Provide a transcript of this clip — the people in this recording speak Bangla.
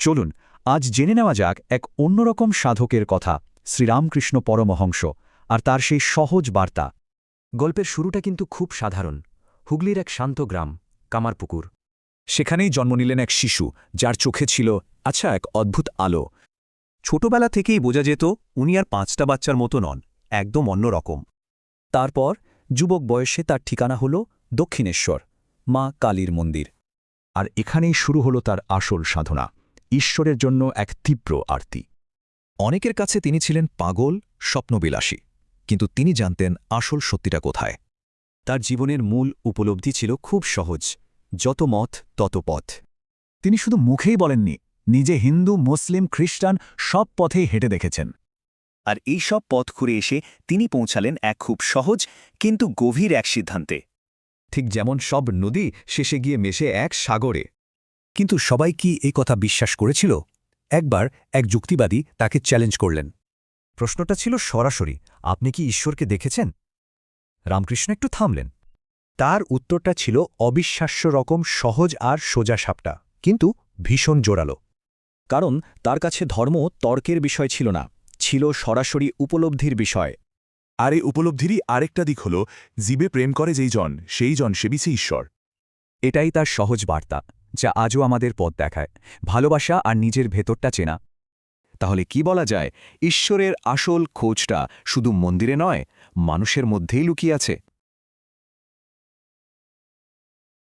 চলুন আজ জেনে নেওয়া যাক এক অন্যরকম সাধকের কথা, শ্রীরামকৃষ্ণ পরমহংস আর তার সেই সহজ বার্তা। গল্পের শুরুটা কিন্তু খুব সাধারণ। হুগলির এক শান্ত গ্রাম, কামারপুকুর। সেখানেই জন্ম নিলেন এক শিশু, যার চোখে ছিল এক অদ্ভুত আলো। ছোটবেলা থেকেই বোঝা যেত উনি আর 5টা বাচ্চার মতো নন, একদম অন্যরকম। তারপর যুবক বয়সে তার ঠিকানা হল দক্ষিণেশ্বর, মা কালীর মন্দির। আর এখানেই শুরু হল তার আসল সাধনা, ঈশ্বরের জন্য এক তীব্র আরতি। অনেকের কাছে তিনি ছিলেন পাগল, স্বপ্নবিলাসী, কিন্তু তিনি জানতেন আসল সত্যিটা কোথায়। তার জীবনের মূল উপলব্ধি ছিল খুব সহজ, যত মত তত পথ। তিনি শুধু মুখেই বলেননি, নিজে হিন্দু, মুসলিম, খ্রিস্টান সব পথেই হেঁটে দেখেছেন। আর এই সব পথ ঘুরে এসে তিনি পৌঁছালেন এক খুব সহজ কিন্তু গভীর এক সিদ্ধান্তে। ঠিক যেমন সব নদী শেষে গিয়ে মেশে এক সাগরে। কিন্তু সবাই কি এই কথা বিশ্বাস করেছিল? একবার এক যুক্তিবাদী তাকে চ্যালেঞ্জ করলেন। প্রশ্নটা ছিল সরাসরি, আপনি কি ঈশ্বরকে দেখেছেন? রামকৃষ্ণ একটু থামলেন। তার উত্তরটা ছিল অবিশ্বাস্য রকম সহজ আর সোজাসাপটা, কিন্তু ভীষণ জোরালো। কারণ তার কাছে ধর্ম তর্কের বিষয় ছিল না, ছিল সরাসরি উপলব্ধির বিষয়। আর এই উপলব্ধিরই আরেকটা দিক হল, জীবে প্রেম করে যেই জন, সেই জন সেবিছে ঈশ্বর। এটাই তার সহজ বার্তা, যা আজও আমাদের পথ দেখায়, ভালোবাসা আর নিজের ভেতরটা চেনা। তাহলে কি বলা যায়, ঈশ্বরের আসল খোঁজটা শুধু মন্দিরে নয়, মানুষের মধ্যেই লুকিয়ে আছে।